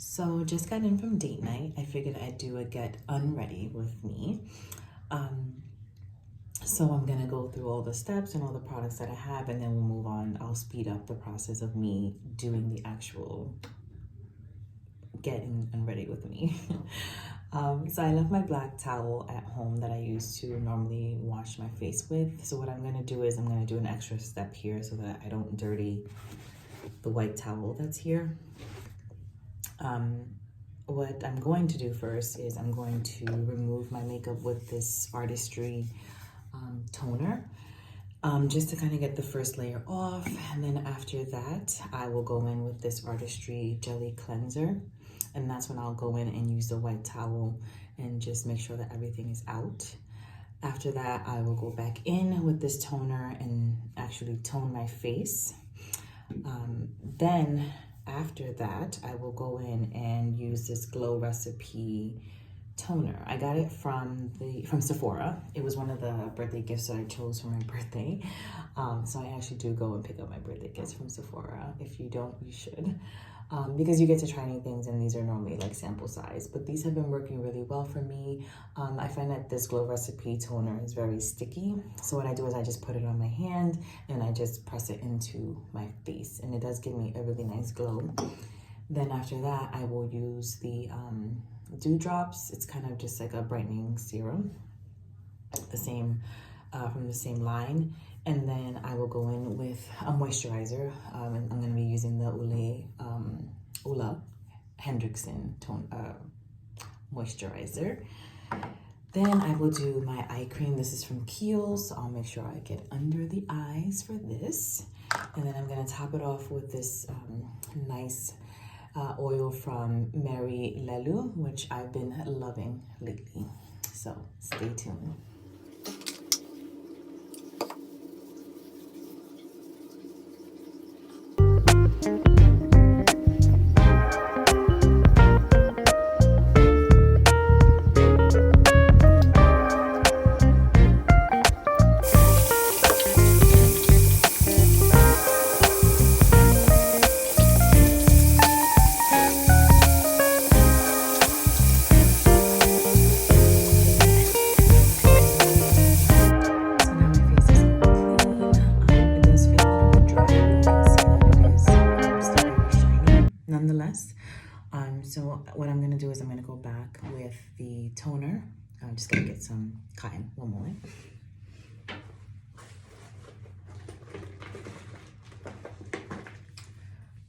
So just got in from date night. I figured I'd do a get unready with me. So I'm gonna go through all the steps and all the products that I have, and then we'll move on. I'll speed up the process of me doing the actual getting unready with me. So I left my black towel at home that I used to normally wash my face with. So what I'm gonna do is I'm gonna do an extra step here so that I don't dirty the white towel that's here. What I'm going to do first is I'm going to remove my makeup with this Artistry toner, just to kind of get the first layer off. And then after that, I will go in with this Artistry Jelly Cleanser. And that's when I'll go in and use the white towel and just make sure that everything is out. After that, I will go back in with this toner and actually tone my face. Then after that, I will go in and use this Glow Recipe toner. I got it from Sephora. It was one of the birthday gifts that I chose for my birthday. So I actually do go and pick up my birthday gifts from Sephora. If you don't, you should. Because you get to try new things, and these are normally like sample size, but these have been working really well for me. I find that this Glow Recipe toner is very sticky. So what I do is I just put it on my hand and I just press it into my face, and it does give me a really nice glow. Then after that, I will use the Dewdrops. It's kind of just like a brightening serum, the same from the same line. And then I will go in with a moisturizer. And I'm going to be using the Ulla Hendrickson moisturizer. Then I will do my eye cream. This is from Kiehl's, so I'll make sure I get under the eyes for this. And then I'm going to top it off with this nice oil from Mary Lelou, which I've been loving lately. So stay tuned. Nonetheless, so what I'm gonna do is I'm gonna go back with the toner. I'm just gonna get some cotton. One moment.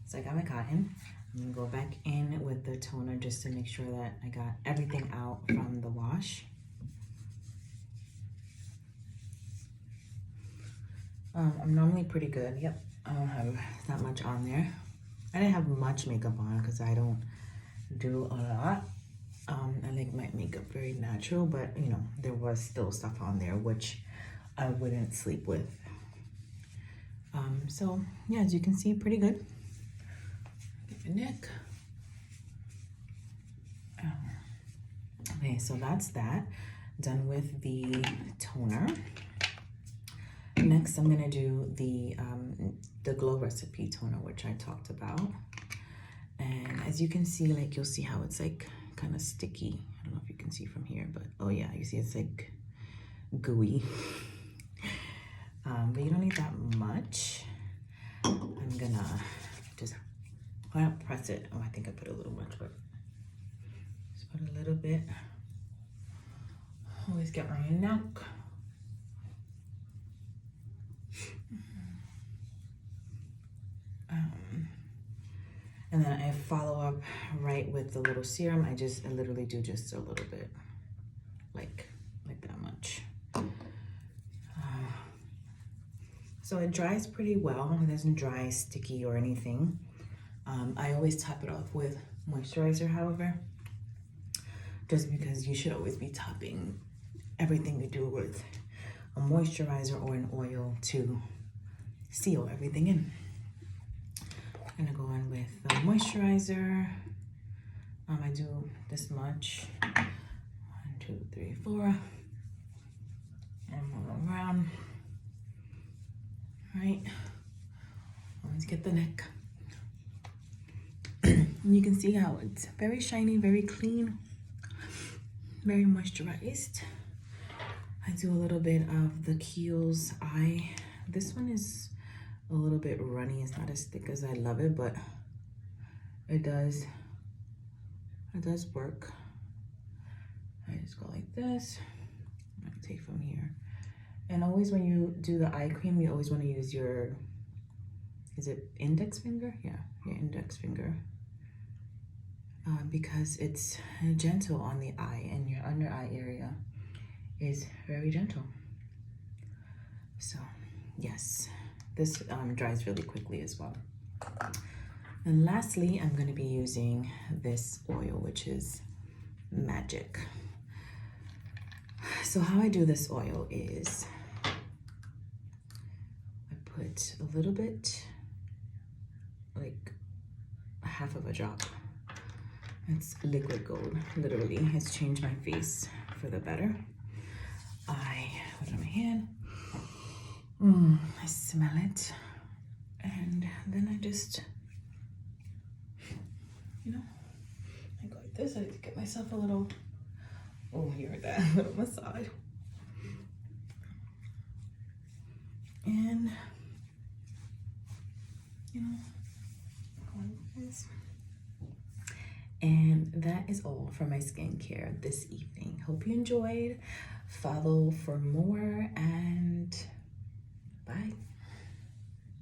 So I got my cotton. I'm gonna go back in with the toner just to make sure that I got everything out from the wash. I'm normally pretty good. Yep, I don't have that much on there. I didn't have much makeup on because I don't do a lot. I like my makeup very natural, but you know, there was still stuff on there which I wouldn't sleep with. So yeah, as you can see, pretty good. Get your neck. Okay, so that's that. Done with the toner. Next, I'm gonna do the Glow Recipe toner, which I talked about. And as you can see, like you'll see how it's like kind of sticky. I don't know if you can see from here, but oh yeah, you see it's like gooey. But you don't need that much. I'm gonna just press it. Oh, I think I put a little much, but just put a little bit. Always get on your neck. And then I follow up right with the little serum. I literally do just a little bit, like that much. So it dries pretty well. It doesn't dry sticky or anything. I always top it off with moisturizer, however, just because you should always be topping everything you do with a moisturizer or an oil to seal everything in. I'm gonna go in with the moisturizer. I do this much. 1, 2, 3, 4. And all around. All right. Always get the neck. And you can see how it's very shiny, very clean, very moisturized. I do a little bit of the Kiehl's eye. This one is a little bit runny. It's not as thick as I love it, but it does work. I just go like this. I'm gonna take from here. And always when you do the eye cream, you always want to use your, is it index finger? Yeah, your index finger. Because it's gentle on the eye, and your under eye area is very gentle. So yes, this dries really quickly as well. And lastly, I'm going to be using this oil, which is Magic. So how I do this oil is I put a little bit, like half of a drop. It's liquid gold, literally. It's changed my face for the better. I put it on my hand. I smell it. And then I just, you know, I go like this. I get myself a little, oh, you heard that, a little massage. And, you know, go like this. And that is all for my skincare this evening. Hope you enjoyed. Follow for more, and bye.